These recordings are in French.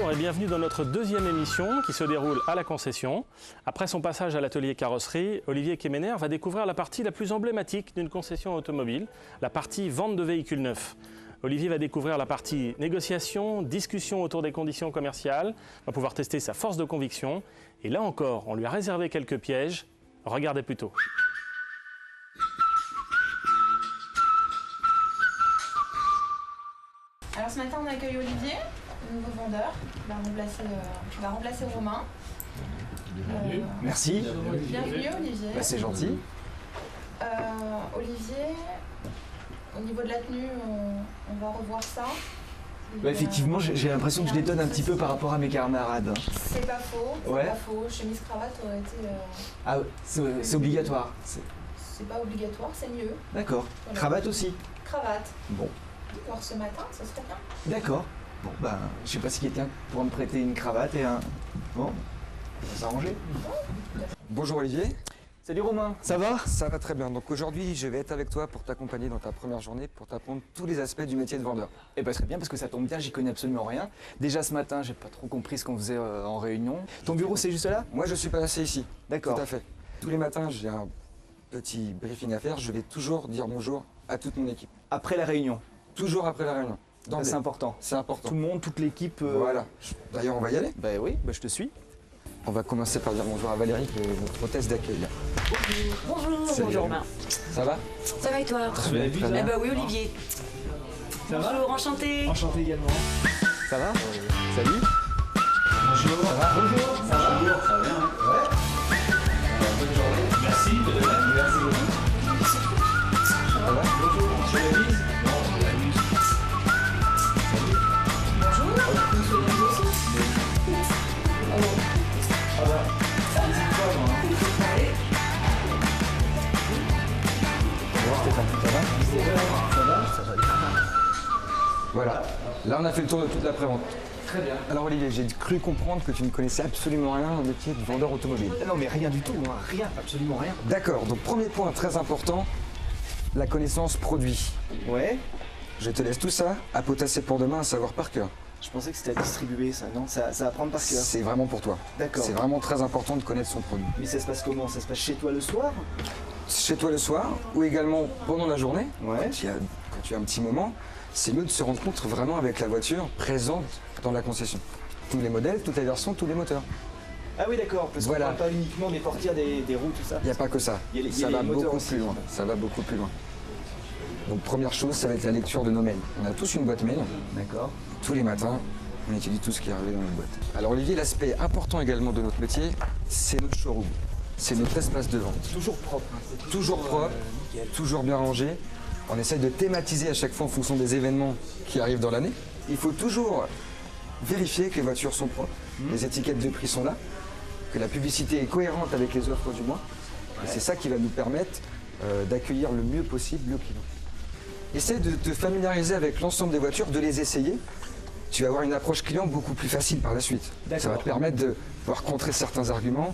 Bonjour et bienvenue dans notre deuxième émission qui se déroule à la concession. Après son passage à l'atelier carrosserie, Olivier Kemener va découvrir la partie la plus emblématique d'une concession automobile, la partie vente de véhicules neufs. Olivier va découvrir la partie négociation, discussion autour des conditions commerciales, va pouvoir tester sa force de conviction. Et là encore, on lui a réservé quelques pièges. Regardez plutôt. Alors ce matin on accueille Olivier, le nouveau vendeur, qui va remplacer Romain. Merci. Bienvenue Olivier. C'est gentil. Olivier, au niveau de la tenue, on va revoir ça. Effectivement, j'ai l'impression que je détonne un petit peu par rapport à mes camarades. C'est pas faux, Ouais. pas faux. Chemise cravate aurait été. Ah, c'est obligatoire. C'est pas obligatoire, c'est mieux. D'accord. Voilà. Cravate aussi. Cravate. Bon. Alors ce matin, ça serait bien. D'accord. Bon, je sais pas si quelqu'un pourra me prêter une cravate et un. Bon, on va s'arranger. Bonjour Olivier. Salut Romain, ça va? Ça va très bien. Donc aujourd'hui, je vais être avec toi pour t'accompagner dans ta première journée, pour t'apprendre tous les aspects du métier de vendeur. Eh ben très bien parce que ça tombe bien, j'y connais absolument rien. Déjà ce matin, j'ai pas trop compris ce qu'on faisait en réunion. Ton bureau c'est juste là? Moi, je suis passé ici. D'accord. Tout à fait. Tous les matins, j'ai un petit briefing à faire. Je vais toujours dire bonjour à toute mon équipe. Après la réunion. Toujours après la réunion. Ça, c'est important. C'est important. Tout le monde, toute l'équipe. Voilà. D'ailleurs, on va y aller. Bah oui, je te suis. On va commencer par dire bonjour à Valérie, qui est notre hôtesse d'accueil. Bonjour, Salut. bonjour Romain. Ça va? Ça va et toi? Très bien. Eh ben oui Olivier. Ça va? Bonjour, enchanté. Enchanté également. Ça va? Salut. Bonjour. Ça va? Bonjour. Ça va? Bonjour, ça va bien. Ouais. Bonne journée. Merci de même. Merci beaucoup. Ça va? Bonjour, monsieur Lavise. Non, la mise. Voilà. Là, on a fait le tour de toute la prévente. Très bien. Alors Olivier, j'ai cru comprendre que tu ne connaissais absolument rien au métier de vendeur automobile. Non mais rien du tout, hein. Rien, absolument rien. D'accord, donc premier point très important, la connaissance produit. Ouais. Je te laisse tout ça à potasser pour demain, à savoir par cœur. Je pensais que c'était à distribuer ça, non? Ça va prendre par cœur. C'est vraiment pour toi. D'accord. C'est vraiment très important de connaître son produit. Mais ça se passe comment? Ça se passe chez toi le soir? Chez toi le soir ou également pendant la journée, Ouais. quand tu as un petit moment, c'est mieux de se rendre compte vraiment avec la voiture présente dans la concession. Tous les modèles, toutes les versions, tous les moteurs. Ah oui d'accord, parce qu'on Voilà. parle pas uniquement des portières, des roues, tout ça. Il n'y a pas que ça. Il y a les Ça va moteurs beaucoup aussi. plus loin. Ça va beaucoup plus loin. Donc première chose, ça va être la lecture de nos mails. On a tous une boîte mail. D'accord. Tous les matins, on étudie tout ce qui est arrivé dans notre boîte. Alors Olivier, l'aspect important également de notre métier, c'est notre showroom. C'est notre espace de vente. Toujours propre. Hein. Toujours propre, toujours bien rangé. On essaie de thématiser à chaque fois en fonction des événements qui arrivent dans l'année. Il faut toujours vérifier que les voitures sont propres, les étiquettes de prix sont là, que la publicité est cohérente avec les offres du mois. Et c'est ça qui va nous permettre d'accueillir le mieux possible le client. Essaie de te familiariser avec l'ensemble des voitures, de les essayer. Tu vas avoir une approche client beaucoup plus facile par la suite. Ça va D'accord. te permettre de pouvoir contrer certains arguments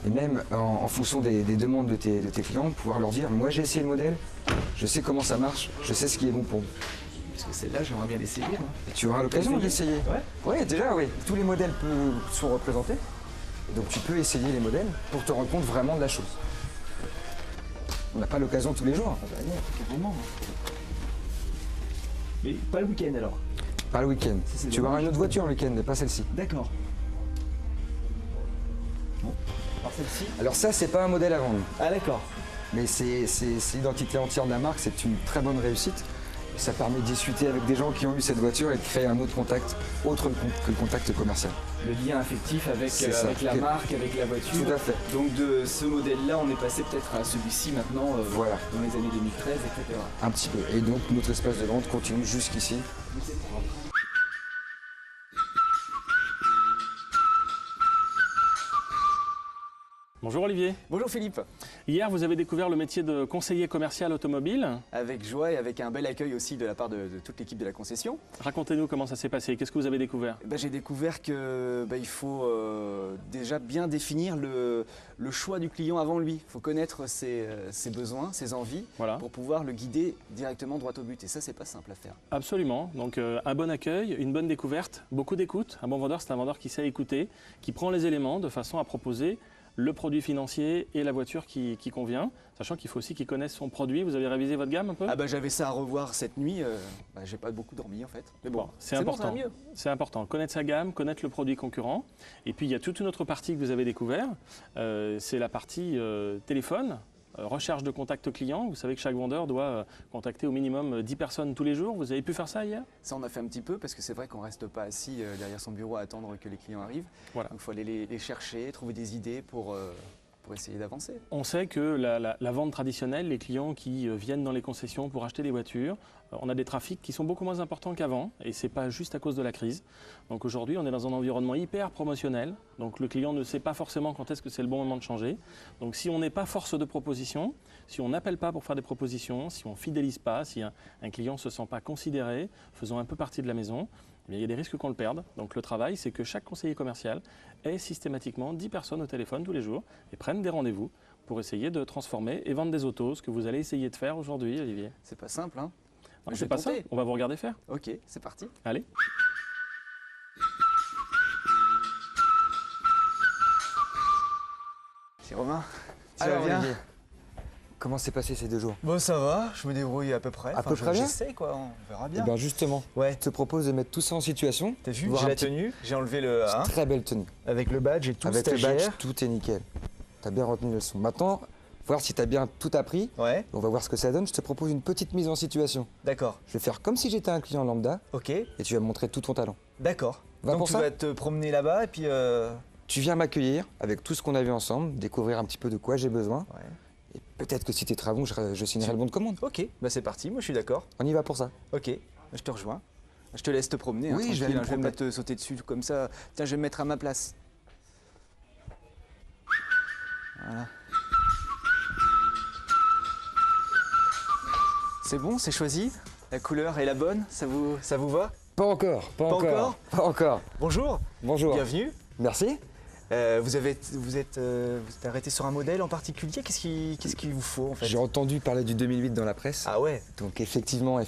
et même en fonction des demandes de tes clients, pouvoir leur dire moi j'ai essayé le modèle, je sais comment ça marche, je sais ce qui est bon pour vous. Parce que celle-là, j'aimerais bien l'essayer. Hein. Et tu auras l'occasion d'essayer. Ouais. Oui, déjà, oui. Tous les modèles sont représentés. Donc tu peux essayer les modèles pour te rendre compte vraiment de la chose. On n'a pas l'occasion tous les jours. Carrément. Mais pas le week-end alors. Pas le week-end. c'est Tu vas avoir dommage. une autre voiture le week-end, mais pas celle-ci. D'accord. Bon. Alors celle-ci. Alors ça, c'est pas un modèle à vendre. Ah d'accord. Mais c'est l'identité entière de la marque, c'est une très bonne réussite. Et ça permet de discuter avec des gens qui ont eu cette voiture et de créer un autre contact, autre que le contact commercial. Le lien affectif avec, C'est ça. avec la marque, avec la voiture. Tout à fait. Donc de ce modèle-là, on est passé peut-être à celui-ci maintenant, Voilà. dans les années 2013, etc. Un petit peu. Et donc notre espace de vente continue jusqu'ici. Mais c'est propre. Bonjour Olivier. Bonjour Philippe. Hier, vous avez découvert le métier de conseiller commercial automobile. Avec joie et avec un bel accueil aussi de la part de toute l'équipe de la concession. Racontez-nous comment ça s'est passé. Qu'est-ce que vous avez découvert? J'ai découvert que il faut déjà bien définir le choix du client avant lui. Il faut connaître ses besoins, ses envies Voilà. pour pouvoir le guider directement droit au but. Et ça, c'est pas simple à faire. Absolument. Donc un bon accueil, une bonne découverte, beaucoup d'écoute. Un bon vendeur, c'est un vendeur qui sait écouter, qui prend les éléments de façon à proposer le produit financier et la voiture qui convient, sachant qu'il faut aussi qu'il connaisse son produit. Vous avez révisé votre gamme un peu? J'avais ça à revoir cette nuit. J'ai pas beaucoup dormi en fait. Mais bon, c'est bon, important. ça va mieux. C'est important. Connaître sa gamme, connaître le produit concurrent. Et puis il y a toute une autre partie que vous avez découvert. C'est la partie téléphone. Recherche de contact client, vous savez que chaque vendeur doit contacter au minimum 10 personnes tous les jours. Vous avez pu faire ça hier? Ça, on a fait un petit peu parce que c'est vrai qu'on ne reste pas assis derrière son bureau à attendre que les clients arrivent. Voilà. Donc il faut aller les chercher, trouver des idées pour essayer d'avancer. On sait que la vente traditionnelle, les clients qui viennent dans les concessions pour acheter des voitures, on a des trafics qui sont beaucoup moins importants qu'avant et ce n'est pas juste à cause de la crise. Donc aujourd'hui, on est dans un environnement hyper promotionnel. Donc le client ne sait pas forcément quand est-ce que c'est le bon moment de changer. Donc si on n'est pas force de proposition, si on n'appelle pas pour faire des propositions, si on ne fidélise pas, si un client ne se sent pas considéré, faisant un peu partie de la maison, il y a des risques qu'on le perde. Donc le travail, c'est que chaque conseiller commercial ait systématiquement 10 personnes au téléphone tous les jours et prenne des rendez-vous pour essayer de transformer et vendre des autos, ce que vous allez essayer de faire aujourd'hui, Olivier. C'est pas simple, hein? Non, c'est pas ça, on va vous regarder faire. Ok, c'est parti. Allez. C'est Romain. Tu Alors vas bien? Olivier, comment s'est passé ces 2 jours? Bon, ça va, je me débrouille à peu près. À peu près bien? J'essaie quoi, on verra bien. Eh bien justement, Ouais. je te propose de mettre tout ça en situation. T'as vu, voir j'ai un la petit- tenue, j'ai enlevé le C'est 1 très belle tenue. avec le badge et tout, Avec le stagiaire. badge, tout est nickel. T'as bien retenu les leçons. Maintenant, voir si t'as bien tout appris. Ouais, On va voir ce que ça donne. Je te propose une petite mise en situation. d'accord. Je vais faire comme si j'étais un client lambda Ok, et tu vas me montrer tout ton talent. d'accord. Va Donc pour tu ça vas te promener là-bas et puis... Tu viens m'accueillir avec tout ce qu'on a vu ensemble, découvrir un petit peu de quoi j'ai besoin. Ouais. Et peut-être que si t'es très bon, je signerai le bon de commande. Ok, c'est parti, moi je suis d'accord. On y va pour ça. Ok, je te rejoins. Je te laisse te promener. Oui, hein, je vais tranquille, aller me je vais me promener. mettre sauter dessus comme ça. Tiens, je vais me mettre à ma place. Voilà. C'est bon, c'est choisi. La couleur est la bonne. Ça vous va? Pas encore, pas Pas encore. encore Pas encore. Bonjour. Bonjour. Bienvenue. Merci. Vous êtes arrêté sur un modèle en particulier. Qu'est-ce qu'il vous faut en fait? J'ai entendu parler du 2008 dans la presse. Ah ouais. Donc effectivement,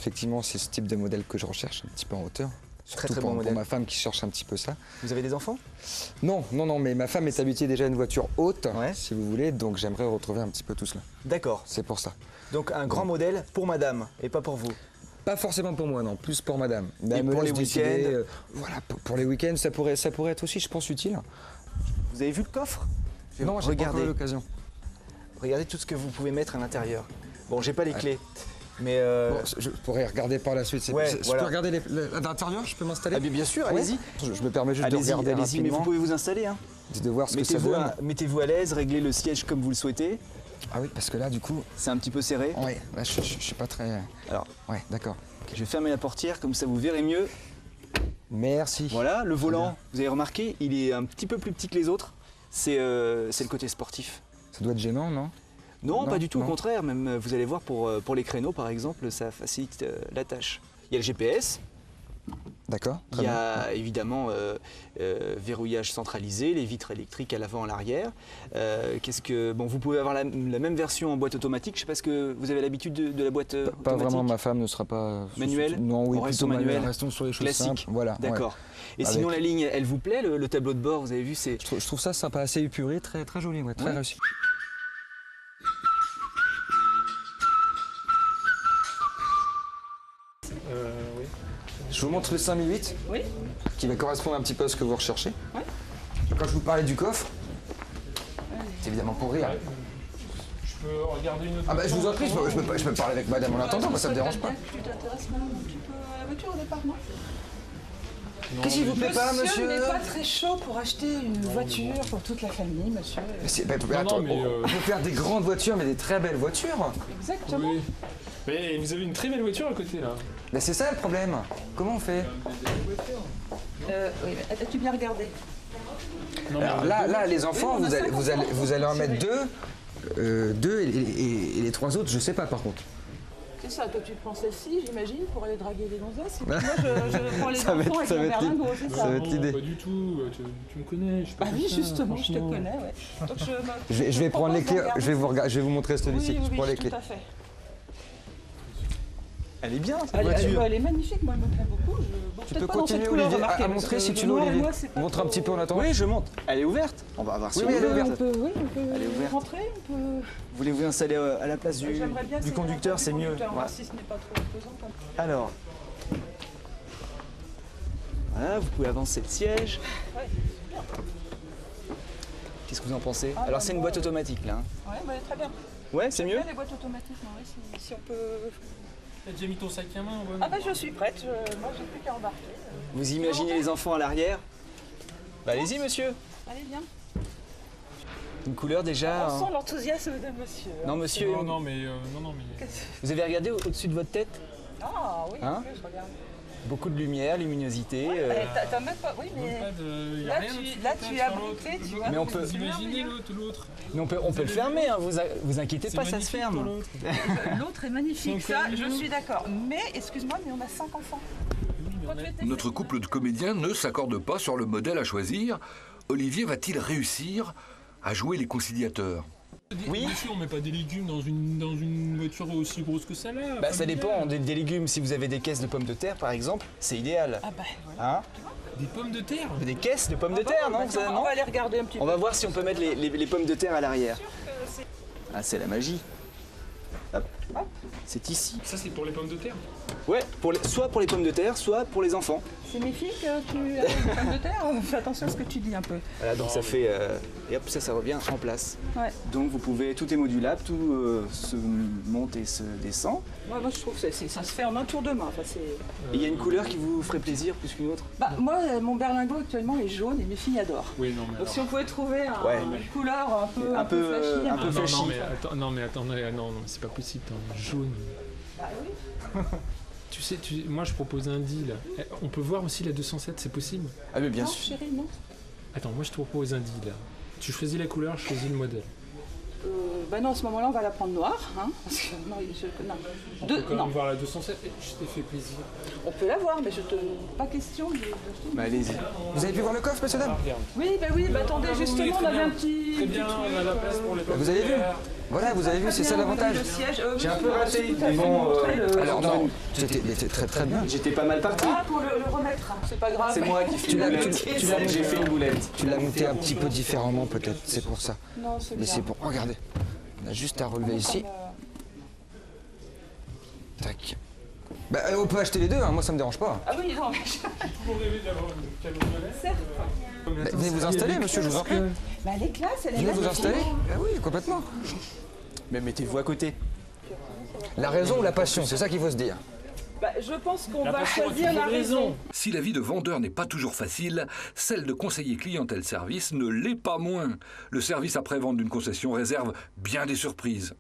c'est ce type de modèle que je recherche, un petit peu en hauteur. Très, Surtout très pour, bon pour modèle. ma femme qui cherche un petit peu ça. Vous avez des enfants? Non, mais ma femme est habituée déjà à une voiture haute, Ouais. si vous voulez, donc j'aimerais retrouver un petit peu tout cela. D'accord. C'est pour ça. Donc un grand modèle pour madame et pas pour vous. Pas forcément pour moi, non, plus pour madame. Mais Et elle me pour laisse les décider, week-ends voilà, pour les week-ends, ça pourrait être aussi, je pense, utile. Vous avez vu le coffre? Non, j'ai pas encore eu l'occasion. Regardez tout ce que vous pouvez mettre à l'intérieur. Bon, j'ai pas les clés, mais Bon, je pourrais regarder par la suite. Ouais, Je voilà. peux regarder l'intérieur, je peux m'installer? bien sûr, Ouais. allez-y. Je me permets juste de Allez-y, regarder allez-y, mais vous rapidement, pouvez vous installer. Hein. de voir ce que ça donne. Mettez-vous à l'aise, réglez le siège comme vous le souhaitez. Ah oui, parce que là, du coup, C'est un petit peu serré. ouais, là, je suis pas très... Alors, Ouais, d'accord. je vais fermer la portière, comme ça vous verrez mieux. Merci. Voilà, le volant, bien. vous avez remarqué, il est un petit peu plus petit que les autres. C'est le côté sportif. Ça doit être gênant, non? Non, Non, pas du tout, non. au contraire. Même vous allez voir pour les créneaux, par exemple, ça facilite la tâche. Il y a le GPS. D'accord, Il très y bien. a évidemment verrouillage centralisé, les vitres électriques à l'avant, à l'arrière. Bon, vous pouvez avoir la même version en boîte automatique. Je sais pas ce que vous avez l'habitude de la boîte Pas automatique. vraiment, ma femme ne sera pas... Manuel? Non, oui, On reste plutôt au manuel. Restons sur les choses Classique. simples. Voilà, ouais. D'accord. Et Avec- sinon la ligne, elle vous plaît, le tableau de bord, vous avez vu, c'est Je trouve ça sympa, assez épuré, très, très joli, ouais, très Ouais. réussi. Oui. Je vous montre le 5008, Oui. qui va correspondre un petit peu à ce que vous recherchez. Ouais. Quand je vous parlais du coffre, c'est évidemment pour rire. Je peux regarder une autre Ah bah je vous en prie, je peux parler avec madame en attendant, moi ça me dérange pas. Tu t'intéresses maintenant un petit peu à la voiture au départ, non? Qu'est-ce qui vous plaît pas, monsieur n'est pas très chaud pour acheter une voiture pour toute la famille, monsieur. Attends, mais, on peut faire des grandes voitures, mais des très belles voitures. Exactement. Oui. Mais vous avez une très belle voiture à côté là. Mais c'est ça le problème. Comment on fait? Oui, mais as-tu bien regardé? Alors là, les enfants, vous allez en mettre deux et les trois autres, je sais pas par contre. C'est ça, toi tu prends celle-ci, j'imagine, pour aller draguer les gonzesses. Et puis moi je prends les Ça va enfants être- avec ça mon va être berlingot, c'est ça. Ça va être Non, l'idée. pas du tout, tu me connais. Je suis pas Bah comme oui, ça, justement, je te franchement. connais, ouais. Donc Je vais prendre les clés, propose je vais vous montrer celui-ci. Oui, Je oui, prends les oui, clés. tout à fait. Elle est bien cette Elle, voiture. elle est magnifique, moi elle me plaît beaucoup. Tu Peut-être peux pas dans cette continuer, couleur, Olivier, remarquez, à parce montrer que si le tu veux, noir et Olivier. moi, c'est pas Montre un trop- petit peu en attendant. Oui, je monte. Elle est ouverte. On va voir si Oui, on oui, elle est peut- ouverte. On peut Elle est ouverte. rentrer, on peut... Voulez-vous installer à la place du J'aimerais bien essayer conducteur, du c'est mieux. conducteur, voir Ouais. si ce n'est pas trop pesant comme ça. Alors, voilà, vous pouvez avancer le siège. Ouais. Qu'est-ce que vous en pensez? Ah, Alors bah, c'est une moi, boîte automatique là. Hein. Ouais, bah, très bien. Ouais, c'est mieux. Bien, les boîtes automatiques, non, ouais, si on peut... T'as déjà mis ton sac à main? Ouais. Ah bah je suis prête, moi j'ai plus qu'à embarquer. Vous imaginez les enfants à l'arrière? Bah allez-y monsieur. Allez, viens. Une couleur déjà. On hein. sent l'enthousiasme de monsieur. Non monsieur, Non, mais. vous avez regardé au-dessus de votre tête? Ah oui, Hein en plus, regarde. Beaucoup de lumière, luminosité. T'as même pas... Oui, mais... Y Là, a rien tu, au-dessus de là, ta tu tête es sur abrité, tu vois. Mais on peut- Vous imaginez l'autre. Mais on peut le fermer, hein, vous inquiétez C'est pas, ça se magnifique ferme. pour l'autre. L'autre est magnifique, C'est ça, encore je mieux. suis d'accord. Mais, excuse-moi, mais on a 5 enfants. Quand tu étais Notre couple de comédiens ne s'accorde pas sur le modèle à choisir. Olivier va-t-il réussir à jouer les conciliateurs? Oui. Bien sûr, on met pas des légumes dans une voiture aussi grosse que celle-là. Bah ça familiale. dépend, des légumes, si vous avez des caisses de pommes de terre par exemple, c'est idéal. Ah bah, voilà. Hein? Des pommes de terre. Des caisses de pommes de Ah bah, terre, bah, non, tiens, non on va aller regarder un petit On peu. va voir si on peut mettre les pommes de terre à l'arrière. Ah, c'est la magie. Hop. C'est ici. Ça, c'est pour les pommes de terre. Ouais, soit pour les pommes de terre, soit pour les enfants. C'est mes filles que tu as des pommes de terre. Fais attention à ce que tu dis un peu. Voilà, donc ça fait... et hop, ça revient en place. Ouais. Donc vous pouvez... Tout est modulable, tout se monte et se descend. Moi, je trouve que ça se fait en un tour de main. Enfin, c'est... Et il y a une couleur qui vous ferait plaisir plus qu'une autre? Bah, moi, mon berlingot actuellement est jaune et mes filles adorent. Oui, non, mais. Donc si on pouvait trouver Ouais. une couleur un peu flashy, un peu flashy. Non, mais attendez, non, c'est pas possible. Jaune. Bah oui. Tu sais, moi, je propose un deal. On peut voir aussi la 207, c'est possible? Ah mais bien Non, sûr. chérie, non. Attends, moi, je te propose un deal. Tu choisis la couleur, je choisis le modèle. Bah non, à ce moment-là, on va la prendre noire. Hein, parce que, non, non. On peut quand Non, même voir la 207. Je t'ai fait plaisir. on peut la voir, mais pas question de... Bah allez-y. Vous avez pu voir le coffre, monsieur, dame? Oui, attendez, justement, on avait un petit... Très bien, on a la place pour les pommes Vous avez de vu? terre. Voilà, vous avez vu, c'est ça l'avantage. J'ai un peu raté, mais bon, Alors non, c'était très très bien. j'étais pas mal parti. Ah, pour le remettre, hein, c'est pas grave. C'est moi qui fais Tu une l'as- boulette. J'ai fait une boulette. Tu l'as monté un petit peu différemment peut-être, c'est pour ça. Non, c'est Mais bien. c'est pour... Regardez, on a juste à relever ici. Tac. Bah on peut acheter les deux, hein, moi ça me dérange pas. Ah oui, non, mais... Toujours rêvé d'avoir une camion violet. Certes. Bah, venez vous installer, monsieur, je vous en prie. Mais elle est classe, elle est Venez vous magnifique. installer. Ah oui, complètement. Mais mettez-vous à côté. La raison ou la passion, c'est ça qu'il faut se dire. Bah, je pense qu'on La va passion a choisir la toujours raison. Si la vie de vendeur n'est pas toujours facile, celle de conseiller clientèle service ne l'est pas moins. Le service après-vente d'une concession réserve bien des surprises.